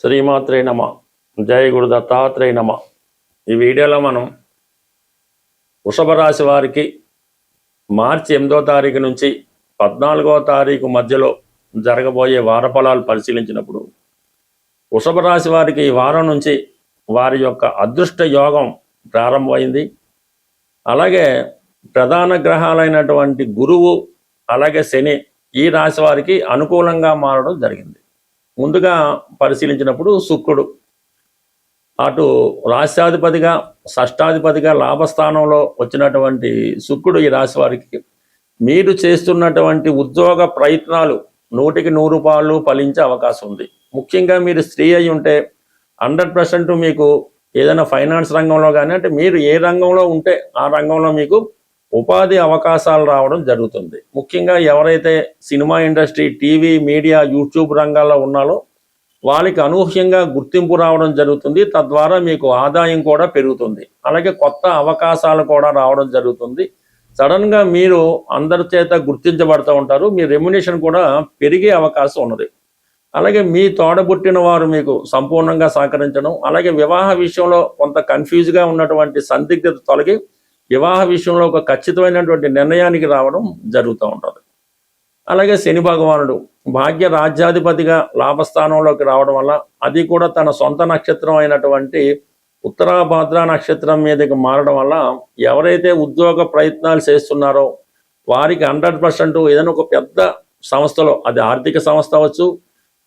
శ్రీమాత్రే నమ. జయ గురు దత్తాత్రేయ నమ. ఈ వీడియోలో మనం వృషభ రాశి వారికి మార్చి 8వ తారీఖు నుంచి 14వ తారీఖు మధ్యలో జరగబోయే వార ఫలాలు పరిశీలించినప్పుడు వృషభ రాశి వారికి ఈ వారం నుంచి వారి యొక్క అదృష్ట యోగం ప్రారంభమైంది. అలాగే ప్రధాన గ్రహాలైనటువంటి గురువు అలాగే శని ఈ రాశి వారికి అనుకూలంగా మారడం జరిగింది. ముందుగా పరిశీలించినప్పుడు శుక్రుడు అటు రాష్ట్రాధిపతిగా షష్టాధిపతిగా లాభస్థానంలో వచ్చినటువంటి శుక్రుడు ఈ రాశి వారికి మీరు చేస్తున్నటువంటి ఉద్యోగ ప్రయత్నాలు 100% ఫలించే అవకాశం ఉంది. ముఖ్యంగా మీరు స్త్రీ అయి ఉంటే 100% మీకు ఏదైనా ఫైనాన్స్ రంగంలో కానీ అంటే మీరు ఏ రంగంలో ఉంటే ఆ రంగంలో మీకు ఉపాధి అవకాశాలు రావడం జరుగుతుంది. ముఖ్యంగా ఎవరైతే cinema industry, TV, media, YouTube రంగాల్లో ఉన్నారో వాళ్ళకి అనూహ్యంగా గుర్తింపు రావడం జరుగుతుంది. తద్వారా మీకు ఆదాయం కూడా పెరుగుతుంది. అలాగే కొత్త అవకాశాలు కూడా రావడం జరుగుతుంది. సడన్గా మీరు అందరి చేత గుర్తించబడుతూ ఉంటారు. మీ రెమ్యునేషన్ కూడా పెరిగే అవకాశం ఉన్నది. అలాగే మీ తోడబుట్టిన వారు మీకు సంపూర్ణంగా సహకరించడం, అలాగే వివాహ విషయంలో కొంత కన్ఫ్యూజ్గా ఉన్నటువంటి సందిగ్ధత తొలగి వివాహ విషయంలో ఒక ఖచ్చితమైనటువంటి నిర్ణయానికి రావడం జరుగుతూ ఉంటుంది. అలాగే శని భగవానుడు భాగ్య రాజ్యాధిపతిగా లాభస్థానంలోకి రావడం వల్ల అది కూడా తన సొంత నక్షత్రం అయినటువంటి ఉత్తరాభాద్ర నక్షత్రం మీదకి మారడం వల్ల ఎవరైతే ఉద్యోగ ప్రయత్నాలు చేస్తున్నారో వారికి 100% ఏదైనా ఒక పెద్ద సంస్థలో, అది ఆర్థిక సంస్థ అవ్వచ్చు,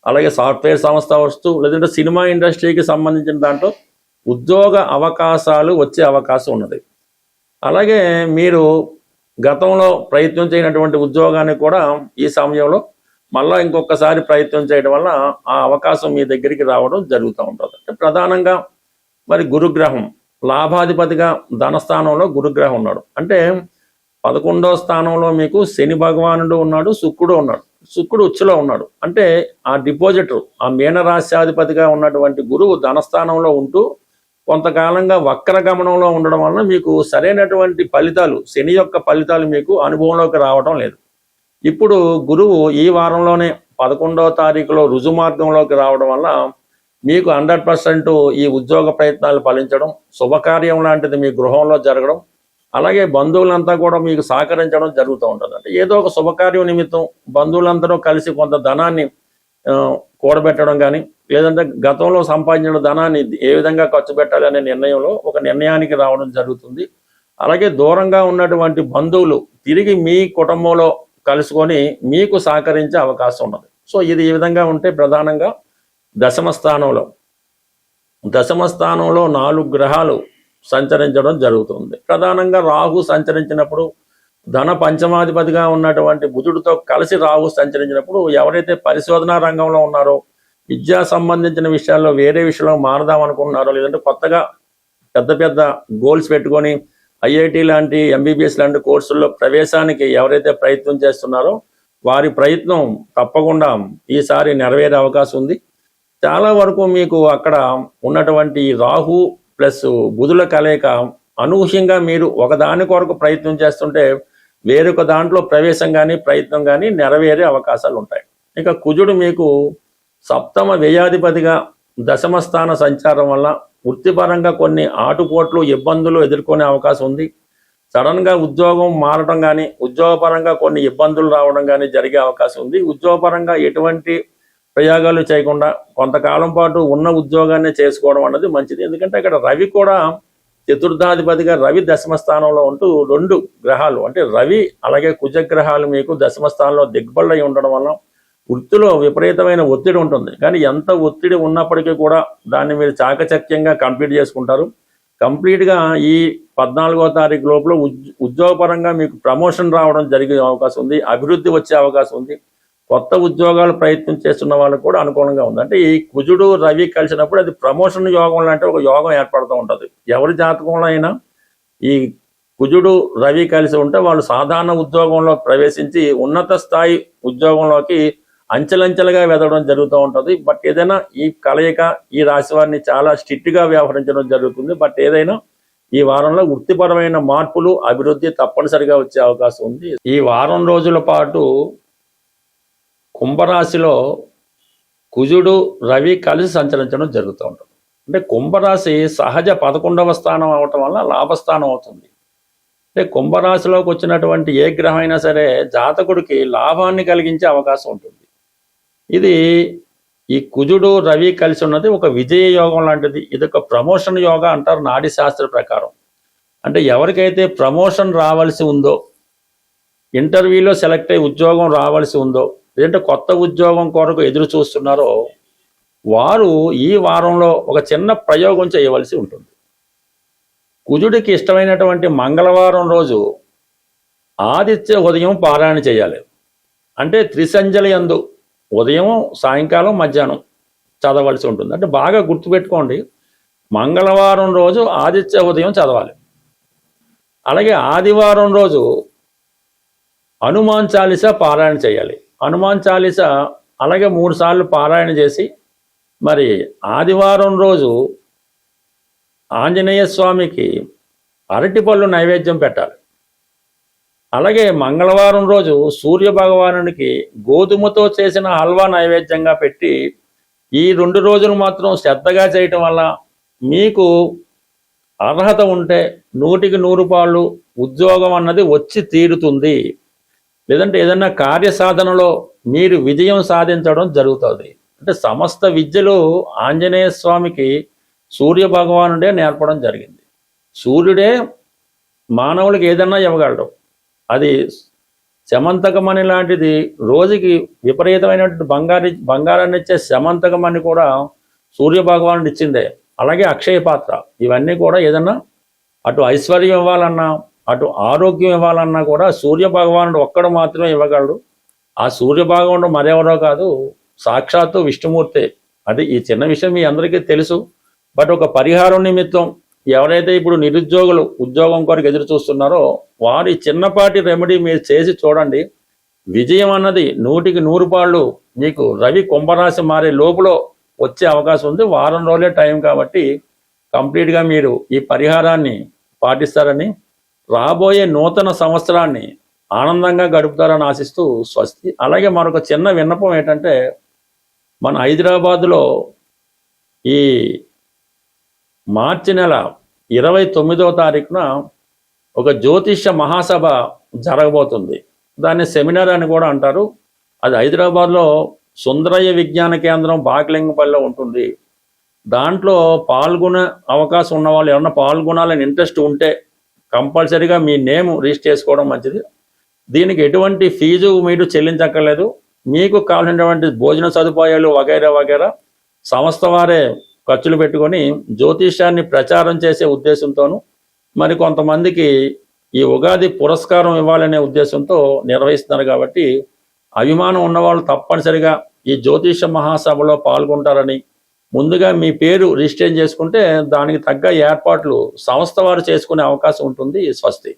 అలాగే సాఫ్ట్వేర్ సంస్థ అవ్వచ్చు, లేదంటే సినిమా ఇండస్ట్రీకి సంబంధించిన దాంట్లో ఉద్యోగ అవకాశాలు వచ్చే అవకాశం ఉన్నది. అలాగే మీరు గతంలో ప్రయత్నం చేయనటువంటి ఉద్యోగాన్ని కూడా ఈ సమయంలో మళ్ళీ ఇంకొకసారి ప్రయత్నం చేయడం వల్ల ఆ అవకాశం మీ దగ్గరికి రావడం జరుగుతూ ఉంటుంది. అంటే ప్రధానంగా మరి గురుగ్రహం లాభాధిపతిగా ధనస్థానంలో గురుగ్రహం ఉన్నాడు. అంటే 11వ స్థానంలో మీకు శని భగవానుడు ఉన్నాడు, శుక్రుడు ఉన్నాడు. శుక్రుడు ఉచ్చులో ఉన్నాడు. అంటే ఆ డిపాజిటర్, ఆ మీనరాశ్యాధిపతిగా ఉన్నటువంటి గురువు ధనస్థానంలో ఉంటూ కొంతకాలంగా వక్రగమనంలో ఉండడం వలన మీకు సరైనటువంటి ఫలితాలు, శని యొక్క ఫలితాలు మీకు అనుభవంలోకి రావడం లేదు. ఇప్పుడు గురువు ఈ వారంలోనే 11వ తారీఖులో రుజుమార్గంలోకి రావడం వల్ల మీకు 100% ఈ ఉద్యోగ ప్రయత్నాలు ఫలించడం, శుభకార్యం లాంటిది మీ గృహంలో జరగడం, అలాగే బంధువులంతా కూడా మీకు సహకరించడం జరుగుతూ ఉంటుంది. అంటే ఏదో ఒక శుభకార్యం నిమిత్తం బంధువులందరూ కలిసి కొంత ధనాన్ని కూడబెట్టడం కానీ, లేదంటే గతంలో సంపాదించిన ధనాన్ని ఏ విధంగా ఖర్చు పెట్టాలి అనే నిర్ణయంలో ఒక నిర్ణయానికి రావడం జరుగుతుంది. అలాగే దూరంగా ఉన్నటువంటి బంధువులు తిరిగి మీ కుటుంబంలో కలుసుకొని మీకు సహకరించే అవకాశం ఉన్నది. సో ఇది ఈ విధంగా ఉంటే ప్రధానంగా దశమ స్థానంలో 4 గ్రహాలు సంచరించడం జరుగుతుంది. ప్రధానంగా రాహు సంచరించినప్పుడు, ధన పంచమాధిపతిగా ఉన్నటువంటి బుధుడితో కలిసి రాహు సంచరించినప్పుడు ఎవరైతే పరిశోధనా రంగంలో ఉన్నారో, విద్యా సంబంధించిన విషయాల్లో వేరే విషయంలో మారదాం అనుకుంటున్నారో, లేదంటే కొత్తగా పెద్ద గోల్స్ పెట్టుకొని ఐఐటి లాంటి, ఎంబీబీఎస్ లాంటి కోర్సుల్లో ప్రవేశానికి ఎవరైతే ప్రయత్నం చేస్తున్నారో వారి ప్రయత్నం తప్పకుండా ఈసారి నెరవేరే అవకాశం ఉంది. చాలా వరకు మీకు అక్కడ ఉన్నటువంటి రాహు ప్లస్ బుధుల కలయిక అనూహ్యంగా మీరు ఒకదాని కొరకు ప్రయత్నం చేస్తుంటే వేరొక దాంట్లో ప్రవేశం కానీ ప్రయత్నం కానీ నెరవేరే అవకాశాలు ఉంటాయి. ఇక కుజుడు మీకు 7వ వ్యయాధిపతిగా దశమ స్థాన సంచారం వల్ల వృత్తిపరంగా కొన్ని ఆటుపోట్లు, ఇబ్బందులు ఎదుర్కొనే అవకాశం ఉంది. సడన్గా ఉద్యోగం మారడం కానీ, ఉద్యోగపరంగా కొన్ని ఇబ్బందులు రావడం కానీ జరిగే అవకాశం ఉంది. ఉద్యోగపరంగా ఎటువంటి ప్రయోగాలు చేయకుండా కొంతకాలం పాటు ఉన్న ఉద్యోగాన్ని చేసుకోవడం అన్నది మంచిది. ఎందుకంటే ఇక్కడ రవి కూడా చతుర్థాధిపతిగా రవి దశమ స్థానంలో ఉంటూ 2 గ్రహాలు అంటే రవి అలాగే కుజగ్రహాలు మీకు దశమ స్థానంలో దిగ్బళ్ళై ఉండడం వల్ల వృత్తిలో విపరీతమైన ఒత్తిడి ఉంటుంది. కానీ ఎంత ఒత్తిడి ఉన్నప్పటికీ కూడా దాన్ని మీరు చాకచక్యంగా కంప్లీట్ చేసుకుంటారు. కంప్లీట్గా ఈ 14వ తారీఖు లోపల ఉద్యోగపరంగా మీకు ప్రమోషన్ రావడం జరిగే అవకాశం ఉంది, అభివృద్ధి వచ్చే అవకాశం ఉంది. కొత్త ఉద్యోగాలు ప్రయత్నం చేస్తున్న వాళ్ళకు కూడా అనుకూలంగా ఉంది. అంటే ఈ కుజుడు రవి కలిసినప్పుడు అది ప్రమోషన్ యోగం లాంటి ఒక యోగం ఏర్పడుతూ ఉంటుంది. ఎవరి జాతకంలో అయినా ఈ కుజుడు రవి కలిసి ఉంటే వాళ్ళు సాధారణ ఉద్యోగంలో ప్రవేశించి ఉన్నత స్థాయి ఉద్యోగంలోకి అంచెలంచెలుగా వెదవడం జరుగుతూ ఉంటుంది. బట్ ఏదైనా ఈ కలయిక ఈ రాశి వారిని చాలా స్ట్రిక్ట్గా వ్యవహరించడం జరుగుతుంది. బట్ ఏదైనా ఈ వారంలో వృత్తిపరమైన మార్పులు, అభివృద్ధి తప్పనిసరిగా వచ్చే అవకాశం ఉంది. ఈ వారం రోజుల పాటు కుంభరాశిలో కుజుడు రవి కలిసి సంచరించడం జరుగుతూ ఉంటుంది. అంటే కుంభరాశి సహజ 11వ స్థానం అవటం వల్ల లాభస్థానం అవుతుంది. అంటే కుంభరాశిలోకి వచ్చినటువంటి ఏ గ్రహం అయినా సరే జాతకుడికి లాభాన్ని కలిగించే అవకాశం ఉంటుంది. ఇది ఈ కుజుడు రవి కలిసి ఉన్నది ఒక విజయ యోగం లాంటిది. ఇది ఒక ప్రమోషన్ యోగా అంటారు నాడీ శాస్త్ర ప్రకారం. అంటే ఎవరికైతే ప్రమోషన్ రావాల్సి ఉందో, ఇంటర్వ్యూలో సెలెక్ట్ అయ్యి ఉద్యోగం రావాల్సి ఉందో, లేదంటే కొత్త ఉద్యోగం కొరకు ఎదురు చూస్తున్నారో వారు ఈ వారంలో ఒక చిన్న ప్రయోగం చేయవలసి ఉంటుంది. కుజుడికి ఇష్టమైనటువంటి మంగళవారం రోజు ఆదిత్య ఉదయం పారాయణ చేయాలి. అంటే త్రిసంధ్యల యందు ఉదయం, సాయంకాలం, మధ్యాహ్నం చదవలసి ఉంటుంది. అంటే బాగా గుర్తుపెట్టుకోండి, మంగళవారం రోజు ఆదిత్య ఉదయం చదవాలి. అలాగే ఆదివారం రోజు హనుమాన్ చాలీసా పారాయణ చేయాలి. హనుమాన్ చాలీసా అలాగే 3 సార్లు పారాయణ చేసి మరి ఆదివారం రోజు ఆంజనేయ స్వామికి అరటిపళ్ళు నైవేద్యం పెట్టాలి. అలాగే మంగళవారం రోజు సూర్య భగవానునికి గోధుమతో చేసిన హల్వా నైవేద్యంగా పెట్టి ఈ 2 రోజులు మాత్రం శ్రద్ధగా చేయటం వల్ల మీకు అర్హత ఉంటే 100కి 100 పాళ్ళు ఉద్యోగం అన్నది వచ్చి తీరుతుంది. లేదంటే ఏదైనా కార్యసాధనలో మీరు విజయం సాధించడం జరుగుతుంది. అంటే సమస్త విద్యలు ఆంజనేయ స్వామికి సూర్య భగవానుడే నేర్పడం జరిగింది. సూర్యుడే మానవుడికి ఏదన్నా ఇవ్వగలడు. అది శమంతకమణి లాంటిది, రోజుకి విపరీతమైనటువంటి బంగారాన్ని ఇచ్చే శమంతకమణి కూడా సూర్య భగవానుడు ఇచ్చిందే. అలాగే అక్షయ పాత్ర, ఇవన్నీ కూడా ఏదన్నా అటు ఐశ్వర్యం ఇవ్వాలన్నా, అటు ఆరోగ్యం ఇవ్వాలన్నా కూడా సూర్య భగవానుడు ఒక్కడు మాత్రమే ఇవ్వగలడు. ఆ సూర్య భగవానుడు మరెవరో కాదు, సాక్షాత్తు విష్ణుమూర్తే. అది ఈ చిన్న విషయం మీ అందరికీ తెలుసు. బట్ ఒక పరిహారం నిమిత్తం ఎవరైతే ఇప్పుడు నిరుద్యోగులు ఉద్యోగం కొరకు ఎదురు చూస్తున్నారో వారి చిన్నపాటి రెమెడీ మీరు చేసి చూడండి. విజయం అన్నది 100కి 100 పాళ్ళు మీకు రవి కుంభరాశి మారే లోపల వచ్చే అవకాశం ఉంది. వారం రోజులే టైం కాబట్టి కంప్లీట్గా మీరు ఈ పరిహారాన్ని పాటిస్తారని, రాబోయే నూతన సంవత్సరాన్ని ఆనందంగా గడుపుతారని ఆశిస్తూ స్వస్తి. అలాగే మరొక చిన్న విన్నపం ఏంటంటే, మన హైదరాబాదులో ఈ మార్చి నెల 29వ తారీఖున ఒక జ్యోతిష్య మహాసభ జరగబోతుంది. దాన్ని సెమినార్ అని కూడా అంటారు. అది హైదరాబాద్లో సుందరయ్య విజ్ఞాన కేంద్రం బాగ్లింగపల్లిలో ఉంటుంది. దాంట్లో పాల్గొనే అవకాశం ఉన్న వాళ్ళు ఎవరన్నా పాల్గొనాలని ఇంట్రెస్ట్ ఉంటే కంపల్సరీగా మీ నేమ్ రిజిస్టర్ చేసుకోవడం మంచిది. దీనికి ఎటువంటి ఫీజు మీరు చెల్లించక్కర్లేదు. మీకు కావాల్సినటువంటి భోజన సదుపాయాలు వగైరా వగైరా సంస్థ వారే ఖర్చులు పెట్టుకొని జ్యోతిష్యాన్ని ప్రచారం చేసే ఉద్దేశంతోనూ, మరి కొంతమందికి ఈ ఉగాది పురస్కారం ఇవ్వాలనే ఉద్దేశంతో నిర్వహిస్తున్నారు. కాబట్టి అభిమానం ఉన్నవాళ్ళు తప్పనిసరిగా ఈ జ్యోతిష మహాసభలో పాల్గొంటారని, ముందుగా మీ పేరు రిజిస్టర్ చేసుకుంటే దానికి తగ్గ ఏర్పాట్లు సంస్థ వారు చేసుకునే అవకాశం ఉంటుంది. స్వస్తి.